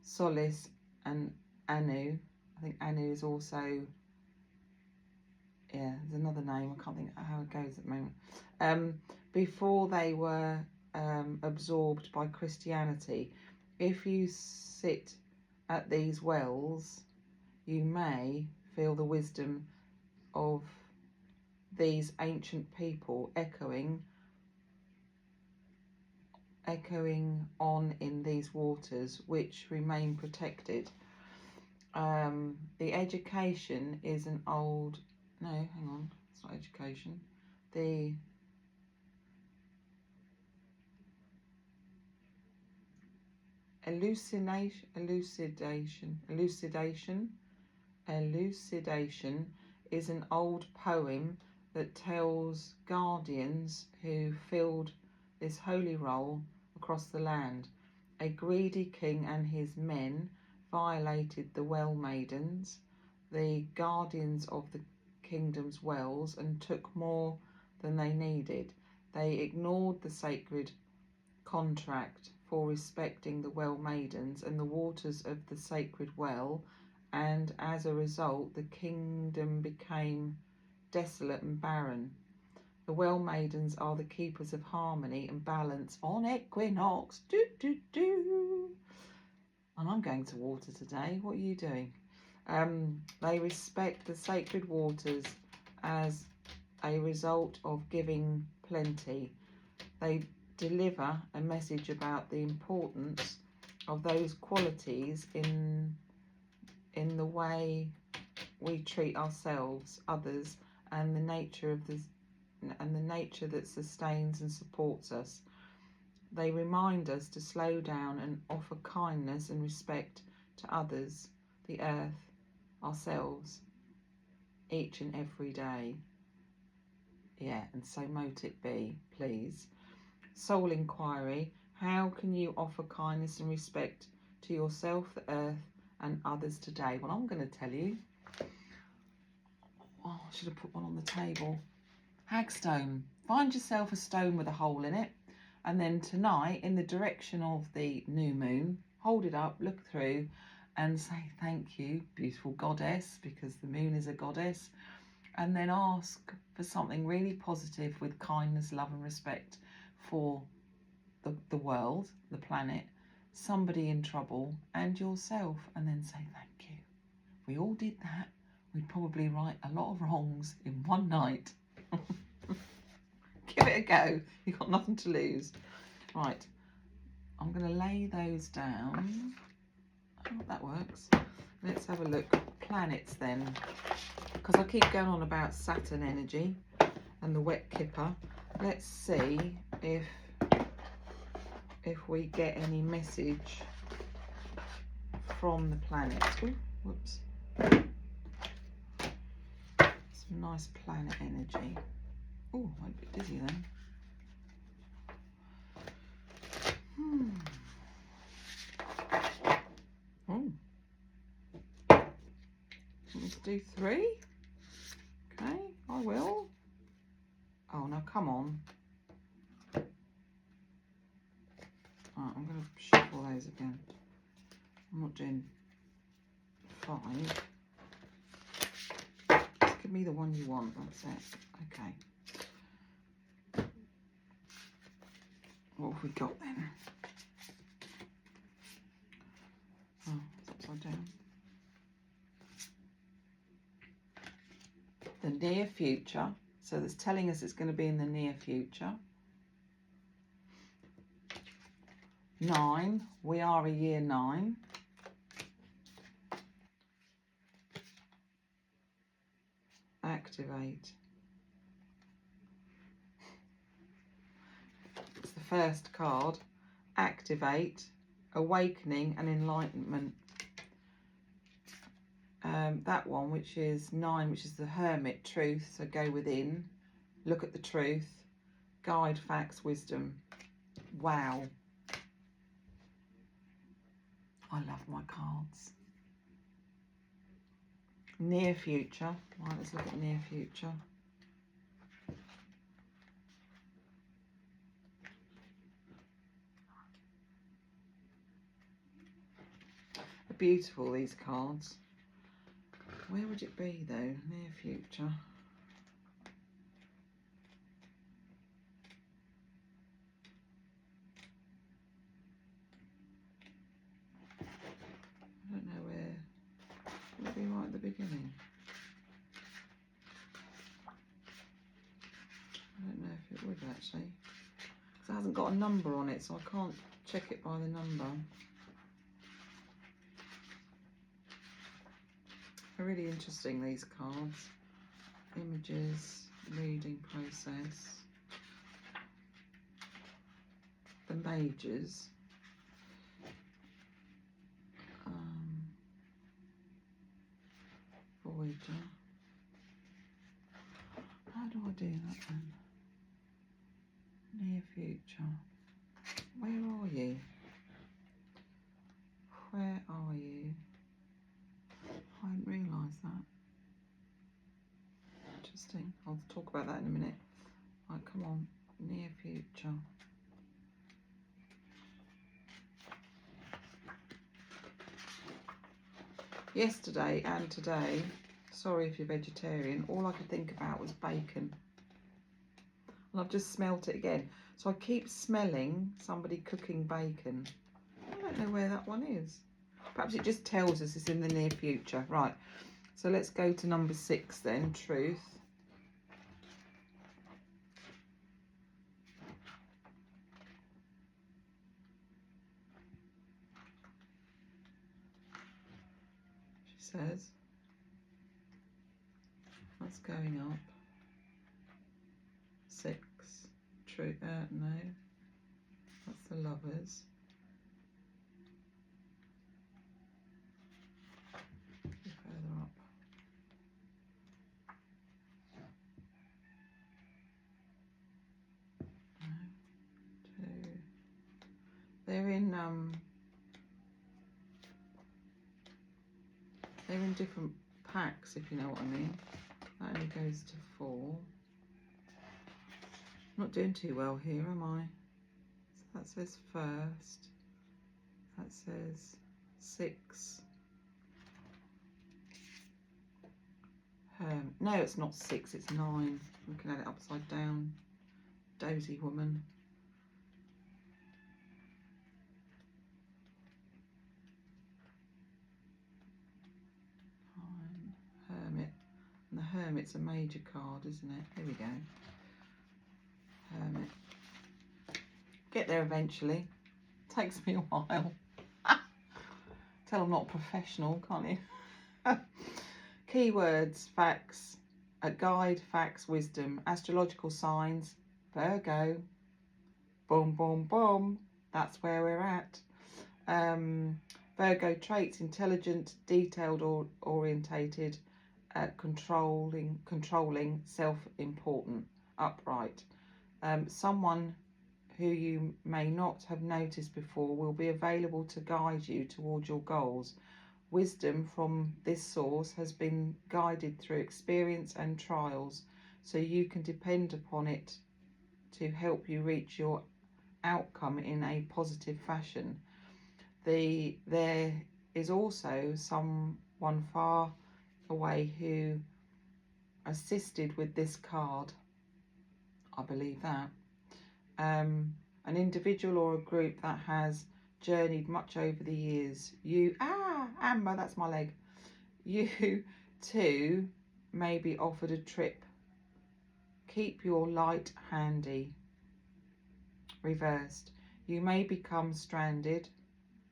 Solis, and Anu. I think Anu is also, yeah, there's another name, I can't think how it goes at the moment. Before they were absorbed by Christianity. If you sit at these wells, you may feel the wisdom of these ancient people echoing on in these waters, which remain protected. The education is an old, no, hang on, it's not education. The elucidation is an old poem that tells guardians who filled this holy role across the land. A greedy king and his men violated the well maidens, the guardians of the kingdom's wells, and took more than they needed. They ignored the sacred contract for respecting the well maidens and the waters of the sacred well, and as a result the kingdom became desolate and barren. The well maidens are the keepers of harmony and balance on equinox. And I'm going to water today. What are you doing? They respect the sacred waters as a result of giving plenty. They deliver a message about the importance of those qualities in the way we treat ourselves, others, and the nature that sustains and supports us. They remind us to slow down and offer kindness and respect to others, the earth, ourselves, each and every day. Yeah, and so mote it be, please. Soul inquiry: how can you offer kindness and respect to yourself, the earth, and others today? Well, I'm going to tell you. Oh, I should have put one on the table. Hagstone. Find yourself a stone with a hole in it, and then tonight, in the direction of the new moon, hold it up, look through, and say thank you, beautiful goddess, because the moon is a goddess, and then ask for something really positive with kindness, love, and respect for the world, the planet, somebody in trouble, and yourself, and then say thank you. If we all did that, we'd probably right a lot of wrongs in one night. Give it a go. You've got nothing to lose. Right, I'm going to lay those down. I hope that works. Let's have a look. Planets then, because I keep going on about Saturn energy and the wet kipper. Let's see if we get any message from the planet. Ooh, whoops. Some nice planet energy. Oh, I'm a bit dizzy then. Oh. Let's do 3. Okay, I will. Oh, now come on. Right, I'm going to shuffle those again. I'm not doing 5. Just give me the one you want, that's it. Okay. What have we got then? Oh, it's upside down. The future. So that's telling us it's going to be in the near future. 9, we are a year 9. Activate. It's the first card. Activate, awakening and enlightenment. That one, which is 9, which is the Hermit, truth. So go within, look at the truth. Guide, facts, wisdom. Wow. I love my cards. Near future. Right, let's look at near future. They're beautiful, these cards. Where would it be though? Near future. I don't know where. Would it be right at the beginning? I don't know if it would actually. Because it hasn't got a number on it, so I can't check it by the number. They're really interesting, these cards. Images, reading process. The Mages. Voyager. How do I do that then? Near future. Where are you? Where are you? I hadn't realised that. Interesting. I'll talk about that in a minute. Right, come on. Near future. Yesterday and today, sorry if you're vegetarian, all I could think about was bacon. And I've just smelt it again. So I keep smelling somebody cooking bacon. I don't know where that one is. Perhaps it just tells us it's in the near future. Right, so let's go to number 6 then, truth. She says, that's going up. 6, truth, no, that's the Lovers. Further up. No, 2. They're in different packs, if you know what I mean. That only goes to 4. Not doing too well here, am I? So that says first. That says 6. No, it's not 6, it's 9. Looking at it upside down. Dozy woman. 9. Hermit. And the Hermit's a major card, isn't it? Here we go. Hermit. Get there eventually. Takes me a while. Tell I'm not professional, can't you? Keywords, facts, a guide, facts, wisdom, astrological signs, Virgo. Boom, boom, boom. That's where we're at. Virgo traits, intelligent, detailed or orientated, controlling, self-important, upright. Someone who you may not have noticed before will be available to guide you towards your goals. Wisdom from this source has been guided through experience and trials, so you can depend upon it to help you reach your outcome in a positive fashion. There is also someone far away who assisted with this card. I believe that. An individual or a group that has journeyed much over the years. Amber, that's my leg. You too may be offered a trip keep your light handy. Reversed. You may become stranded.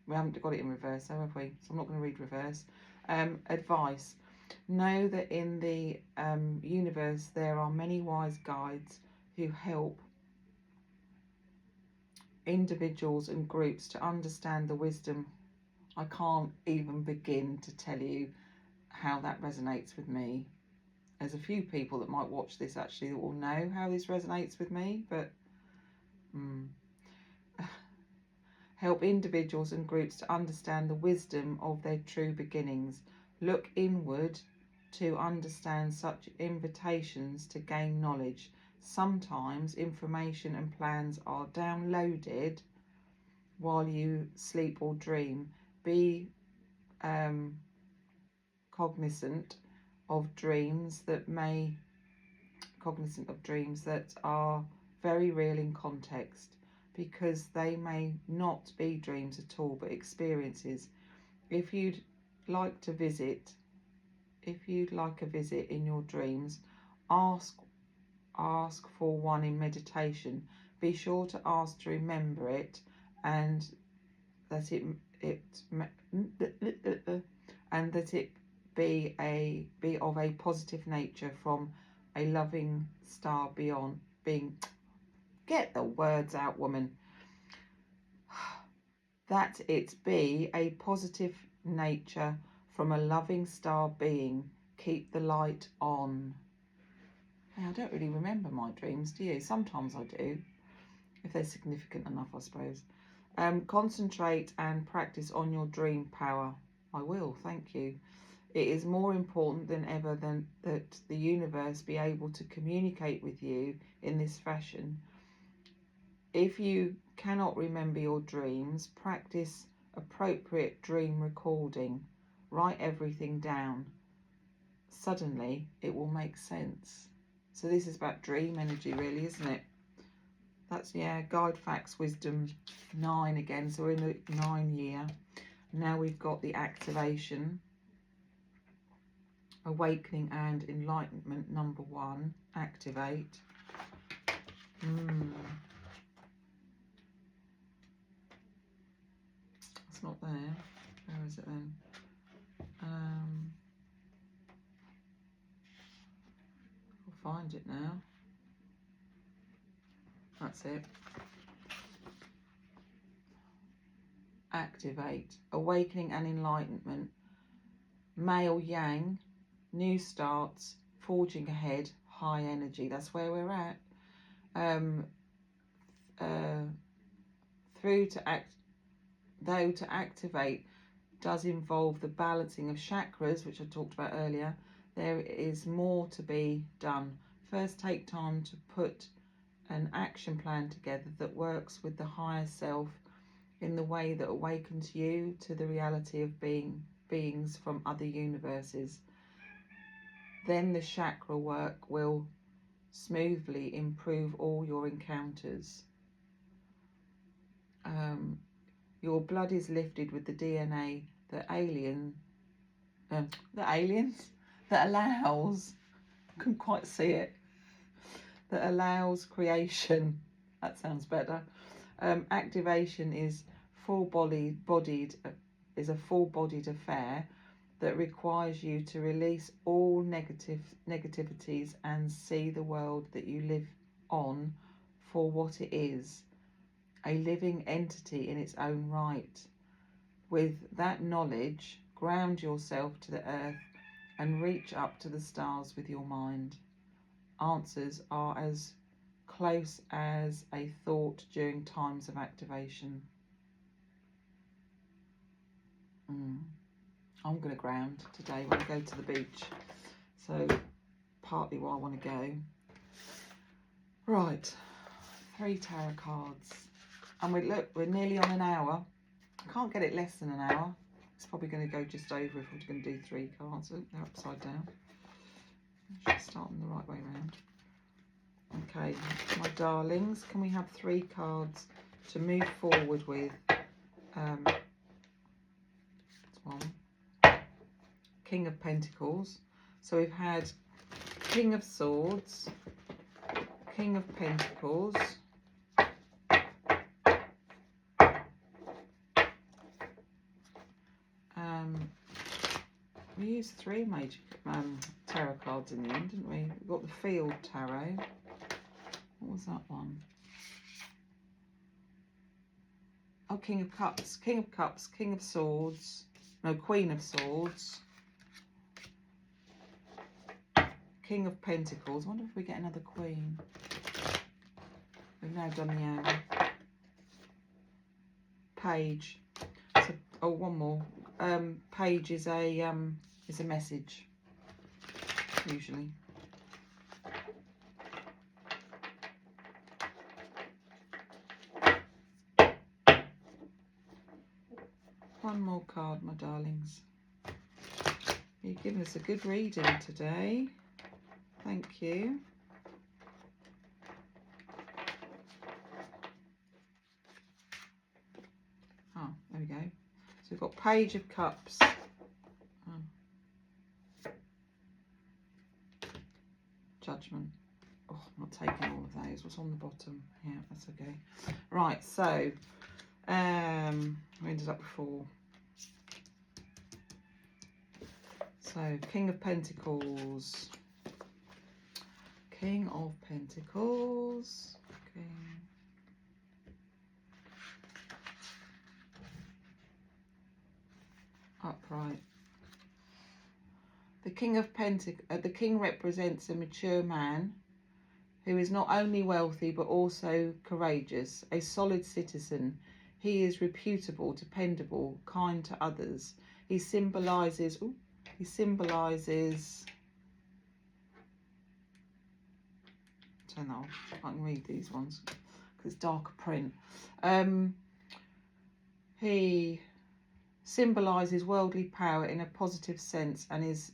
We haven't got it in reverse, though, have we? So I'm not going to read reverse. Advice. Know that in the universe there are many wise guides who help individuals and groups to understand the wisdom. I can't even begin to tell you how that resonates with me. There's a few people that might watch this actually that will know how this resonates with me, but help individuals and groups to understand the wisdom of their true beginnings. Look inward to understand such invitations to gain knowledge. Sometimes information and plans are downloaded while you sleep or dream. Be cognizant of dreams that are very real in context, because they may not be dreams at all but experiences. If you'd like a visit in your dreams, ask for one in meditation. Be sure to ask to remember it, and that it be of a positive nature from a loving star beyond. Get the words out, woman. That it be a positive nature from a loving star being. Keep the light on. I don't really remember my dreams, do you? Sometimes I do, if they're significant enough, I suppose. Concentrate and practice on your dream power. I will, thank you. It is more important than ever that the universe be able to communicate with you in this fashion. If you cannot remember your dreams, practice appropriate dream recording. Write everything down. Suddenly, it will make sense. So this is about dream energy, really, isn't it? That's, yeah, Guide Facts Wisdom 9 again. So we're in the 9 year. Now we've got the activation. Awakening and Enlightenment number 1. Activate. It's not there. Where is it then? I'll find it now. That's it. Activate. Awakening and Enlightenment. Male yang. New starts. Forging ahead. High energy. That's where we're at. Though to activate does involve the balancing of chakras, which I talked about earlier, there is more to be done. First, take time to put an action plan together that works with the higher self in the way that awakens you to the reality of beings from other universes. Then the chakra work will smoothly improve all your encounters. Your blood is lifted with the DNA that allows, couldn't quite see it, that allows creation. That sounds better. Activation is a full-bodied affair that requires you to release all negativities and see the world that you live on for what it is, a living entity in its own right. With that knowledge, ground yourself to the earth and reach up to the stars with your mind. Answers are as close as a thought during times of activation. I'm going to ground today when I go to the beach. So partly why I want to go. Right, 3 tarot cards. And we're nearly on an hour. I can't get it less than an hour. It's probably going to go just over if we're going to do 3 cards. Oh, they're upside down. I should start them the right way around. Okay, my darlings, can we have 3 cards to move forward with? That's one. King of Pentacles. So we've had King of Swords, King of Pentacles. We used 3 major tarot cards in the end, didn't we? We got the Field Tarot. What was that one? Oh, King of Cups, King of Cups, King of Swords. No, Queen of Swords. King of Pentacles. I wonder if we get another Queen. We've now done the hour. Page. So, oh, one more. Page is a message, usually. One more card, my darlings. You've given us a good reading today. Thank you. Oh, there we go. So we've got Page of Cups. Judgment. Oh, I'm not taking all of those. What's on the bottom? Yeah, that's okay. Right, so we ended up with 4. So King of Pentacles. King of Pentacles. King. Upright. The King of Pentacles. The King represents a mature man who is not only wealthy but also courageous, a solid citizen. He is reputable, dependable, kind to others. He symbolises. Turn that off. I can read these ones because it's darker print. He symbolises worldly power in a positive sense and is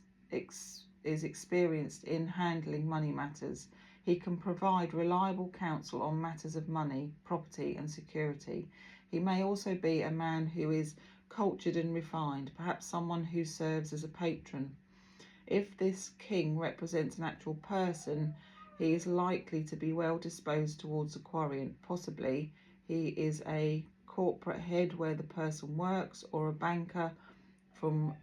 experienced in handling money matters. He can provide reliable counsel on matters of money, property and security. He may also be a man who is cultured and refined, perhaps someone who serves as a patron. If this king represents an actual person, he is likely to be well disposed towards the querent. Possibly he is a corporate head where the person works, or a banker from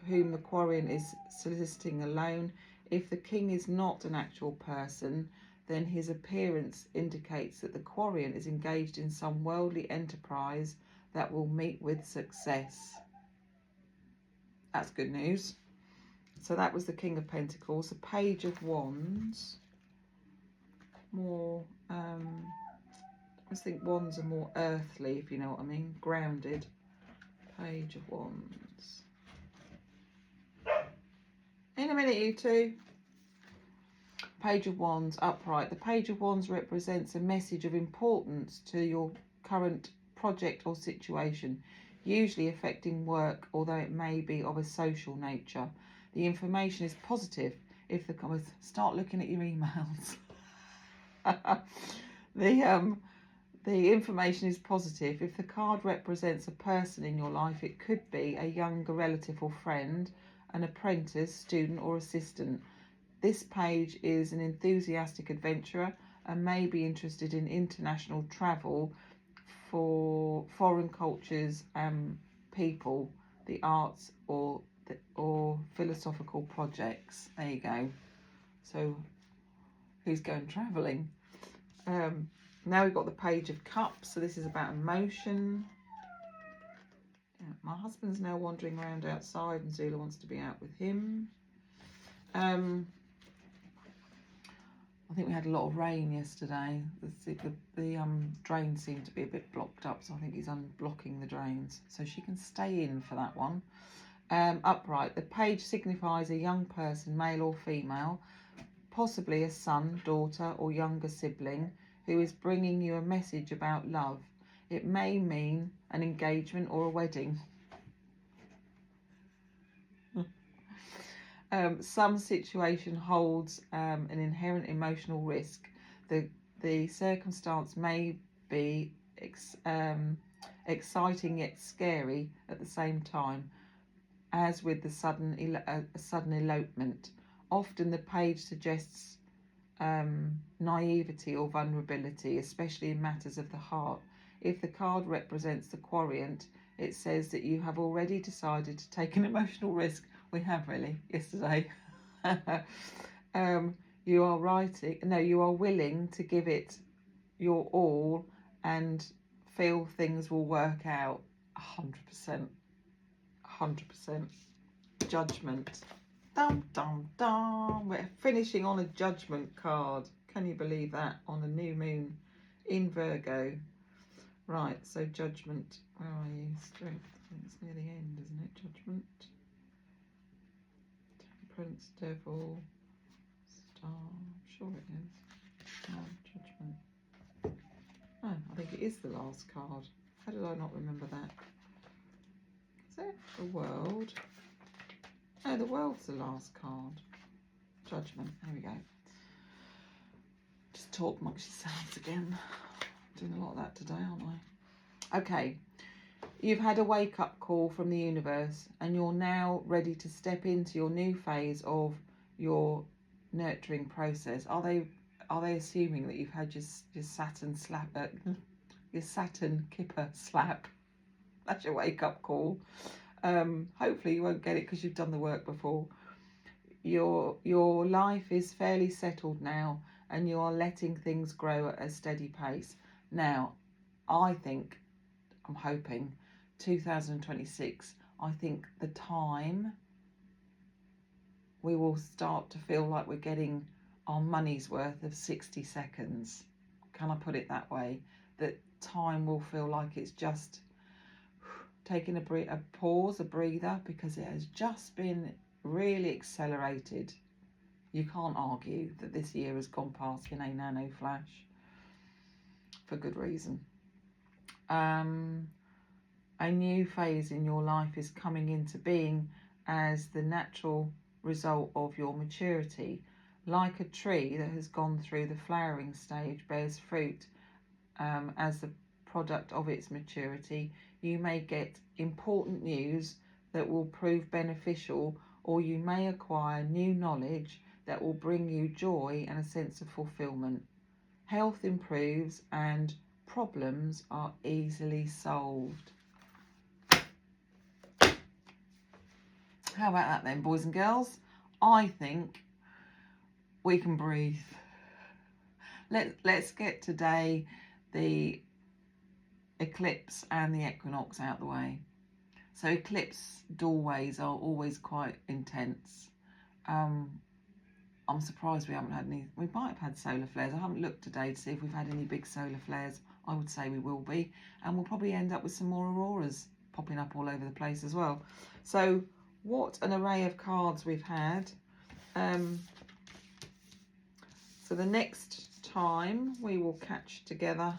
whom the querent is soliciting a loan. If the king is not an actual person, then his appearance indicates that the querent is engaged in some worldly enterprise that will meet with success. That's good news. So that was the King of Pentacles. The Page of Wands. More, I think wands are more earthly, if you know what I mean. Grounded. Page of Wands. In a minute, you two. Page of Wands, upright. The Page of Wands represents a message of importance to your current project or situation, usually affecting work, although it may be of a social nature. The information is positive if the... Start looking at your emails. The information is positive. If the card represents a person in your life, it could be a younger relative or friend, an apprentice, student or assistant. This page is an enthusiastic adventurer and may be interested in international travel for foreign cultures and people, the arts or philosophical projects. There you go. So who's going travelling? Now we've got the Page of Cups. So this is about emotion. Yeah, my husband's now wandering around outside and Zula wants to be out with him. I think we had a lot of rain yesterday. The drains seem to be a bit blocked up, so I think he's unblocking the drains. So she can stay in for that one. Upright. The page signifies a young person, male or female, possibly a son, daughter or younger sibling, who is bringing you a message about love. It may mean an engagement or a wedding. Some situation holds an inherent emotional risk. The circumstance may be exciting yet scary at the same time, as with the sudden elopement. Often the page suggests naivety or vulnerability, especially in matters of the heart. If the card represents the querent, it says that you have already decided to take an emotional risk. We have really, yesterday. You are writing, no, you are willing to give it your all and feel things will work out. 100%. 100%. Judgment. Dum, dum, dum. We're finishing on a judgment card. Can you believe that? On a new moon in Virgo. Right, so judgment. Where are you? Strength. I think it's near the end, isn't it? Judgment. Temperance, devil, star. I'm sure it is. Oh, judgment. Oh, I think it is the last card. How did I not remember that? Is it the world? No, the world's the last card. Judgment. There we go. Just talk amongst yourselves again. Doing a lot of that today, aren't I? Okay. You've had a wake-up call from the universe and you're now ready to step into your new phase of your nurturing process. Are they assuming that you've had your Saturn slap, your Saturn Kipper slap? That's your wake-up call. Hopefully you won't get it because you've done the work before. Your life is fairly settled now and you are letting things grow at a steady pace. Now, I'm hoping 2026, I think the time we will start to feel like we're getting our money's worth of 60 seconds. Can I put it that way? That time will feel like it's just taking a pause, a breather, because it has just been really accelerated. You can't argue that this year has gone past in a nano flash for good reason. A new phase in your life is coming into being as the natural result of your maturity. Like a tree that has gone through the flowering stage bears fruit as the product of its maturity, you may get important news that will prove beneficial, or you may acquire new knowledge that will bring you joy and a sense of fulfillment. Health improves and problems are easily solved. How about that then, boys and girls? I think we can breathe. Let's get today the eclipse and the equinox out the way. So eclipse doorways are always quite intense. I'm surprised we haven't had any. We might have had solar flares. I haven't looked today to see if we've had any big solar flares. I would say we will be, and we'll probably end up with some more auroras popping up all over the place as well. So what an array of cards we've had. So the next time we will catch together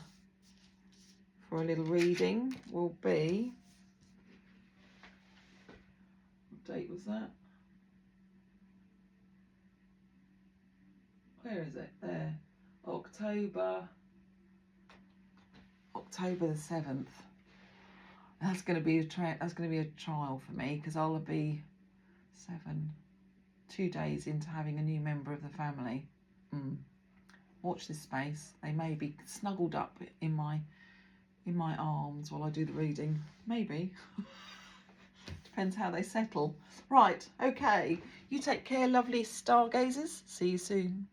for a little reading will be, what date was that? Where is it? There. October the 7th. That's going to be a trial for me, because I'll be 2 days into having a new member of the family. Watch this space. They may be snuggled up in my arms while I do the reading. Maybe. Depends how they settle. Right, okay. You take care, lovely stargazers. See you soon.